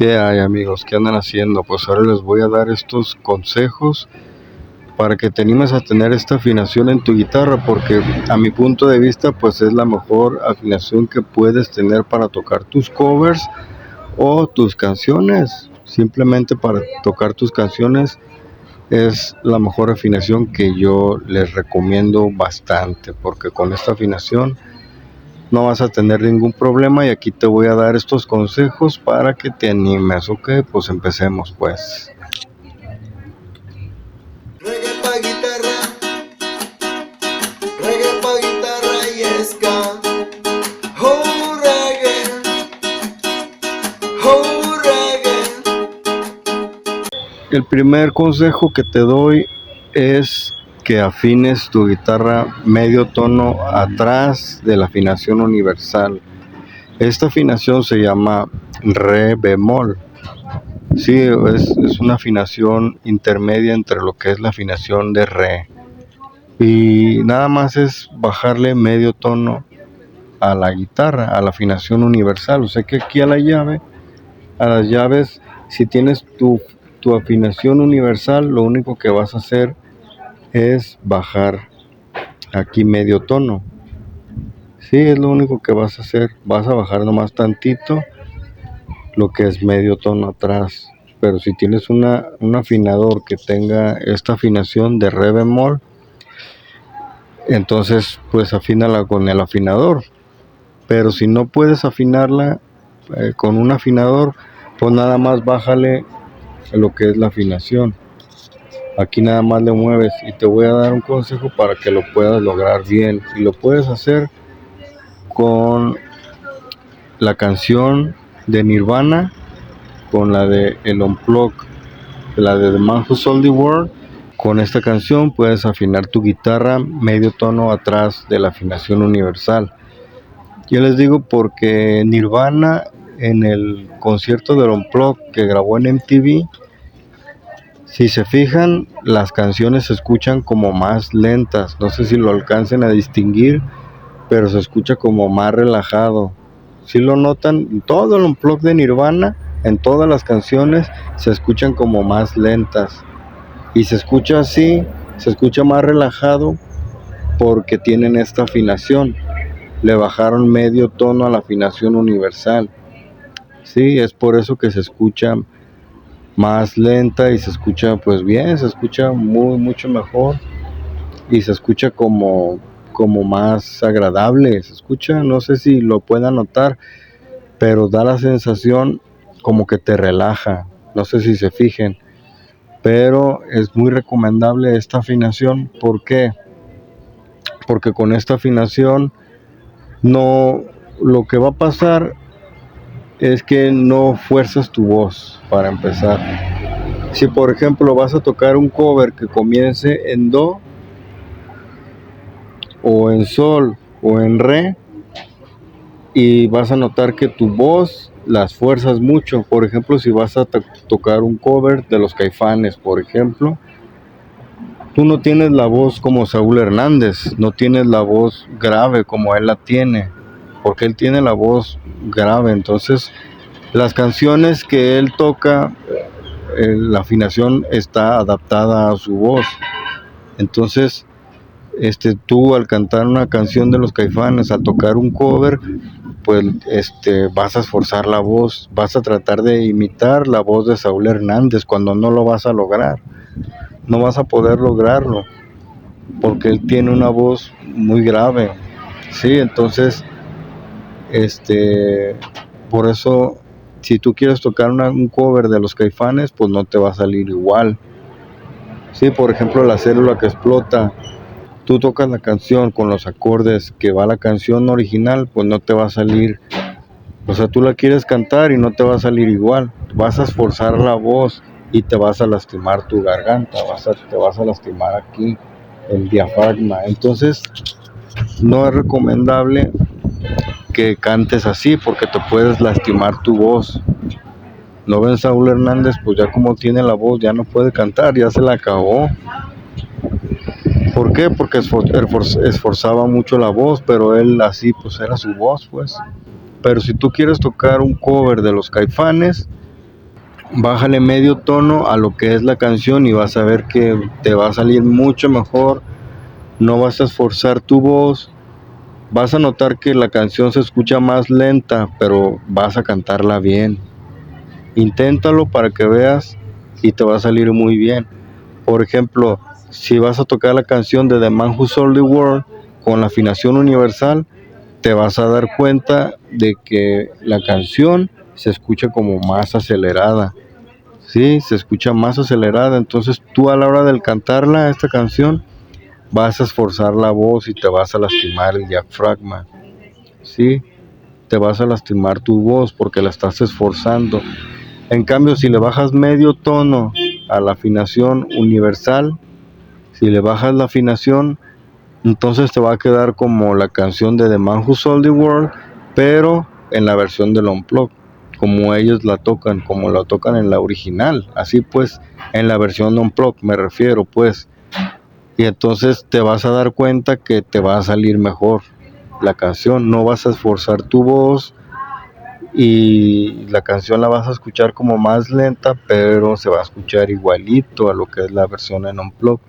¿Qué hay, amigos? ¿Qué andan haciendo? Pues ahora les voy a dar estos consejos para que te animes a tener esta afinación en tu guitarra, porque a mi punto de vista pues es la mejor afinación que puedes tener para tocar tus covers o tus canciones. Simplemente para tocar tus canciones es la mejor afinación que yo les recomiendo bastante, porque con esta afinación no vas a tener ningún problema, y aquí te voy a dar estos consejos para que te animes. Ok, pues empecemos pues. Reggae pa' guitarra, reggae pa' guitarra y ska. Oh reggae, oh reggae. El primer consejo que te doy es que afines tu guitarra medio tono atrás de la afinación universal. Esta afinación se llama re bemol. Sí, es una afinación intermedia entre lo que es la afinación de re. Y nada más es bajarle medio tono a la guitarra, a la afinación universal. O sea que aquí a las llaves, si tienes tu afinación universal, lo único que vas a hacer es bajar aquí medio tono. Sí, es lo único que vas a hacer. Vas a bajar nomás tantito lo que es medio tono atrás. Pero si tienes un afinador que tenga esta afinación de re bemol, entonces pues afínala con el afinador. Pero si no puedes afinarla con un afinador, pues nada más bájale lo que es la afinación. Aquí nada más le mueves, y te voy a dar un consejo para que lo puedas lograr bien. Y lo puedes hacer con la canción de Nirvana, con la de El Unplugged, la de The Man Who Sold the World. Con esta canción puedes afinar tu guitarra medio tono atrás de la afinación universal. Yo les digo porque Nirvana, en el concierto de Unplugged que grabó en MTV, si se fijan, las canciones se escuchan como más lentas. No sé si lo alcancen a distinguir, pero se escucha como más relajado. Si lo notan, todo el Unplugged de Nirvana, en todas las canciones se escuchan como más lentas. Y se escucha así, se escucha más relajado porque tienen esta afinación. Le bajaron medio tono a la afinación universal. Sí, es por eso que se escucha más lenta y se escucha pues bien, se escucha mucho mejor, y se escucha como más agradable. Se escucha, no sé si lo puedan notar, pero da la sensación como que te relaja. No sé si se fijen, pero es muy recomendable esta afinación. ¿Por qué? Porque con esta afinación no, lo que va a pasar es que no fuerzas tu voz para empezar. Si por ejemplo vas a tocar un cover que comience en do o en sol o en re, y vas a notar que tu voz las fuerzas mucho. Por ejemplo, si vas a tocar un cover de los Caifanes, por ejemplo, tú no tienes la voz como Saúl Hernández, no tienes la voz grave como él la tiene, porque él tiene la voz grave. Entonces las canciones que él toca, la afinación está adaptada a su voz. Entonces tú al cantar una canción de los Caifanes, al tocar un cover, pues vas a esforzar la voz, vas a tratar de imitar la voz de Saúl Hernández, cuando no lo vas a lograr. No vas a poder lograrlo porque él tiene una voz muy grave. Sí, entonces por eso, si tú quieres tocar un cover de los Caifanes, pues no te va a salir igual. Sí, por ejemplo, La Célula que Explota, tú tocas la canción con los acordes que va la canción original, pues no te va a salir. O sea, tú la quieres cantar y no te va a salir igual. Vas a esforzar la voz y te vas a lastimar tu garganta, te vas a lastimar aquí el diafragma. Entonces no es recomendable que cantes así, porque te puedes lastimar tu voz. No ven, Saúl Hernández, pues ya como tiene la voz, ya no puede cantar, ya se la acabó. ¿Por qué? Porque esforzaba mucho la voz, pero él así pues era su voz pues. Pero si tú quieres tocar un cover de los Caifanes, bájale medio tono a lo que es la canción y vas a ver que te va a salir mucho mejor. No vas a esforzar tu voz. Vas a notar que la canción se escucha más lenta, pero vas a cantarla bien. Inténtalo para que veas y te va a salir muy bien. Por ejemplo, si vas a tocar la canción de The Man Who Sold the World con la afinación universal, te vas a dar cuenta de que la canción se escucha como más acelerada. Sí, se escucha más acelerada. Entonces tú a la hora de cantarla, esta canción, vas a esforzar la voz y te vas a lastimar el diafragma. Sí, te vas a lastimar tu voz porque la estás esforzando. En cambio, si le bajas medio tono a la afinación universal, si le bajas la afinación, entonces te va a quedar como la canción de The Man Who Sold the World, pero en la versión del Unplugged, como ellos la tocan, como la tocan en la original, así pues, en la versión Unplugged me refiero, pues. Y entonces te vas a dar cuenta que te va a salir mejor la canción, no vas a esforzar tu voz y la canción la vas a escuchar como más lenta, pero se va a escuchar igualito a lo que es la versión en Unplugged.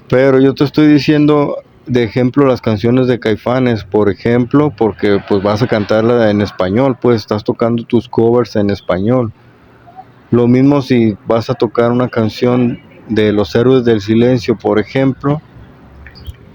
Pero yo te estoy diciendo de ejemplo las canciones de Caifanes, por ejemplo, porque pues vas a cantarla en español, pues estás tocando tus covers en español. Lo mismo si vas a tocar una canción de Los Héroes del Silencio, por ejemplo,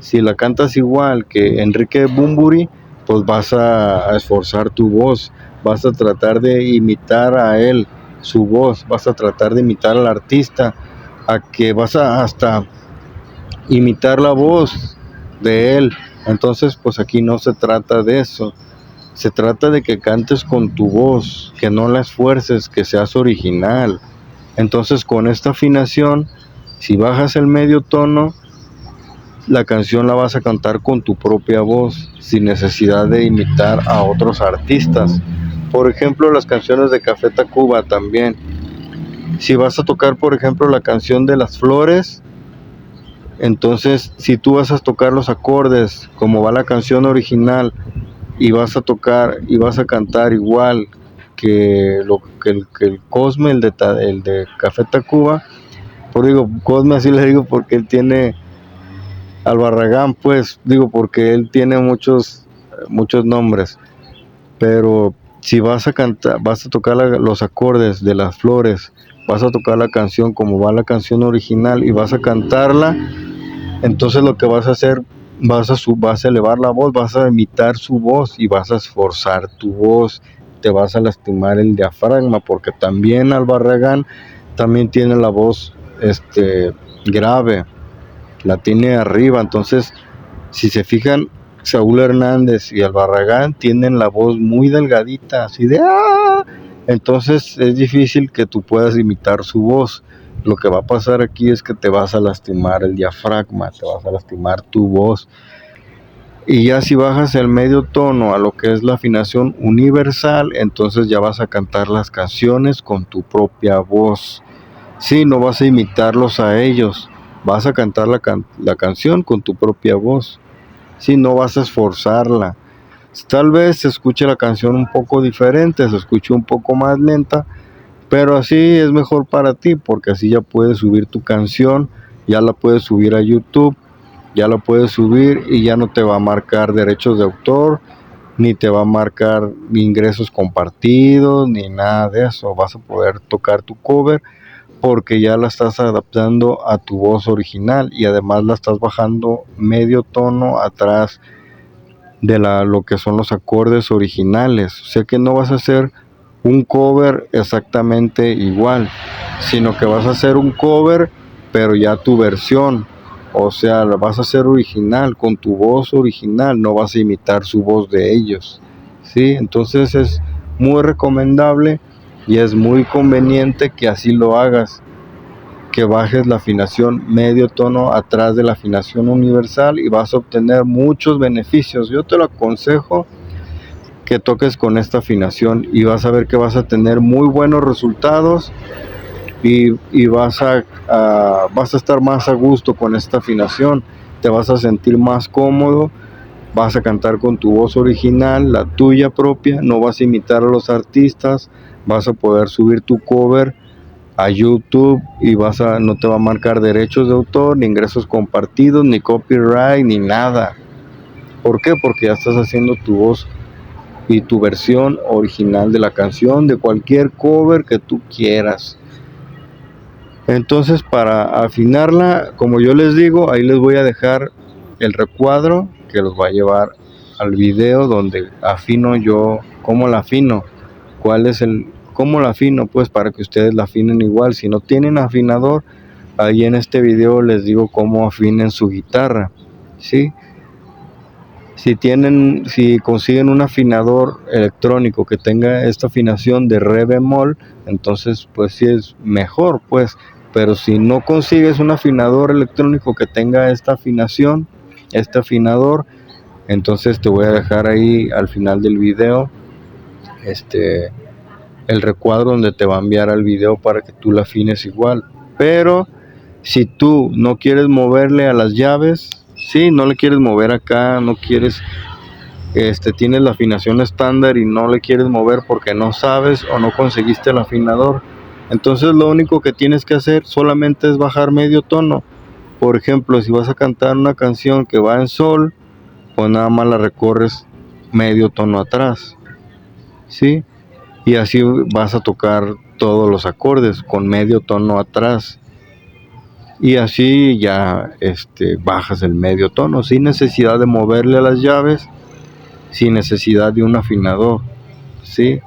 si la cantas igual que Enrique Bunbury, pues vas a esforzar tu voz, vas a tratar de imitar a él, su voz, vas a tratar de imitar al artista, a que vas a hasta imitar la voz de él. Entonces pues aquí no se trata de eso, se trata de que cantes con tu voz, que no la esfuerces, que seas original. Entonces con esta afinación, si bajas el medio tono, la canción la vas a cantar con tu propia voz, sin necesidad de imitar a otros artistas. Por ejemplo, las canciones de Café Tacuba también. Si vas a tocar, por ejemplo, la canción de Las Flores, entonces si tú vas a tocar los acordes como va la canción original y vas a tocar y vas a cantar igual que el Cosme, el de Café Tacuba, por digo Cosme así le digo porque él tiene al Barragán, pues digo porque él tiene muchos nombres, pero si vas a cantar, vas a tocar los acordes de Las Flores, vas a tocar la canción como va la canción original y vas a cantarla, entonces lo que vas a hacer, vas a elevar la voz, vas a imitar su voz y vas a esforzar tu voz, te vas a lastimar el diafragma porque también al Barragán también tiene la voz grave, la tiene arriba. Entonces si se fijan, Saúl Hernández y Albarragán tienen la voz muy delgadita, así de ¡ah! Entonces es difícil que tú puedas imitar su voz. Lo que va a pasar aquí es que te vas a lastimar el diafragma, te vas a lastimar tu voz. Y ya si bajas el medio tono a lo que es la afinación universal, entonces ya vas a cantar las canciones con tu propia voz. Sí, no vas a imitarlos a ellos, vas a cantar la canción con tu propia voz. Sí, no vas a esforzarla. Tal vez se escuche la canción un poco diferente, se escuche un poco más lenta, pero así es mejor para ti, porque así ya puedes subir tu canción, ya la puedes subir a YouTube, ya la puedes subir y ya no te va a marcar derechos de autor, ni te va a marcar ingresos compartidos, ni nada de eso. Vas a poder tocar tu cover porque ya la estás adaptando a tu voz original y además la estás bajando medio tono atrás de lo que son los acordes originales. O sea que no vas a hacer un cover exactamente igual, sino que vas a hacer un cover pero ya tu versión, o sea, la vas a hacer original con tu voz original, no vas a imitar su voz de ellos. ¿Sí? Entonces es muy recomendable y es muy conveniente que así lo hagas, que bajes la afinación medio tono atrás de la afinación universal y vas a obtener muchos beneficios. Yo te lo aconsejo que toques con esta afinación y vas a ver que vas a tener muy buenos resultados y vas a estar más a gusto con esta afinación, te vas a sentir más cómodo vas a cantar con tu voz original, la tuya propia, no vas a imitar a los artistas, vas a poder subir tu cover a YouTube y no te va a marcar derechos de autor, ni ingresos compartidos, ni copyright, ni nada. ¿Por qué? Porque ya estás haciendo tu voz y tu versión original de la canción, de cualquier cover que tú quieras. Entonces, para afinarla, como yo les digo, ahí les voy a dejar el recuadro que los va a llevar al video donde afino yo. ¿Cómo la afino? ¿Cómo la afino? Pues para que ustedes la afinen igual. Si no tienen afinador, ahí en este video les digo cómo afinen su guitarra, ¿sí? Si consiguen un afinador electrónico que tenga esta afinación de re bemol, entonces pues sí es mejor, pues. Pero si no consigues un afinador electrónico que tenga esta afinación, este afinador, entonces te voy a dejar ahí al final del video el recuadro donde te va a enviar al video para que tú la afines igual. Pero si tú no quieres moverle a las llaves, sí, no le quieres mover acá, no quieres, tienes la afinación estándar y no le quieres mover porque no sabes o no conseguiste el afinador, entonces lo único que tienes que hacer solamente es bajar medio tono. Por ejemplo, si vas a cantar una canción que va en sol, pues nada más la recorres medio tono atrás, ¿sí? Y así vas a tocar todos los acordes con medio tono atrás. Y así ya bajas el medio tono sin necesidad de moverle a las llaves, sin necesidad de un afinador, ¿sí?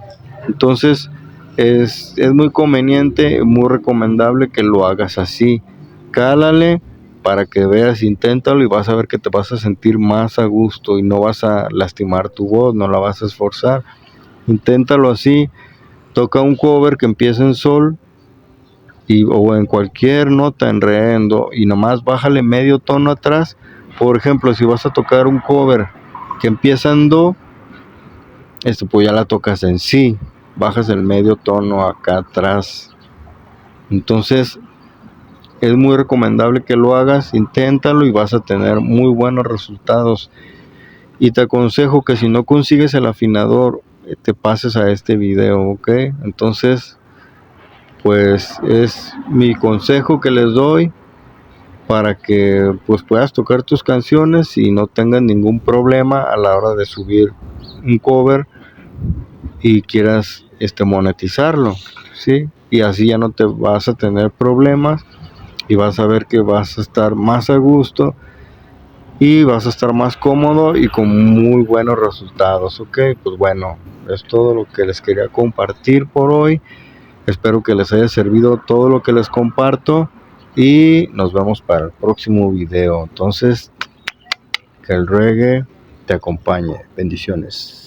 Entonces es muy conveniente, muy recomendable que lo hagas así. Cálale para que veas, inténtalo y vas a ver que te vas a sentir más a gusto y no vas a lastimar tu voz, no la vas a esforzar. Inténtalo así, toca un cover que empiece en sol o en cualquier nota en re, en do, y nomás bájale medio tono atrás. Por ejemplo, si vas a tocar un cover que empieza en do, pues ya la tocas en si, bajas el medio tono acá atrás. Entonces es muy recomendable que lo hagas, inténtalo y vas a tener muy buenos resultados. Y te aconsejo que si no consigues el afinador, te pases a este video, ¿ok? Entonces, pues es mi consejo que les doy para que pues puedas tocar tus canciones y no tengas ningún problema a la hora de subir un cover y quieras monetizarlo, ¿sí? Y así ya no te vas a tener problemas y vas a ver que vas a estar más a gusto y vas a estar más cómodo y con muy buenos resultados, ¿ok? Pues bueno, es todo lo que les quería compartir por hoy. Espero que les haya servido todo lo que les comparto y nos vemos para el próximo video. Entonces, que el reggae te acompañe. Bendiciones.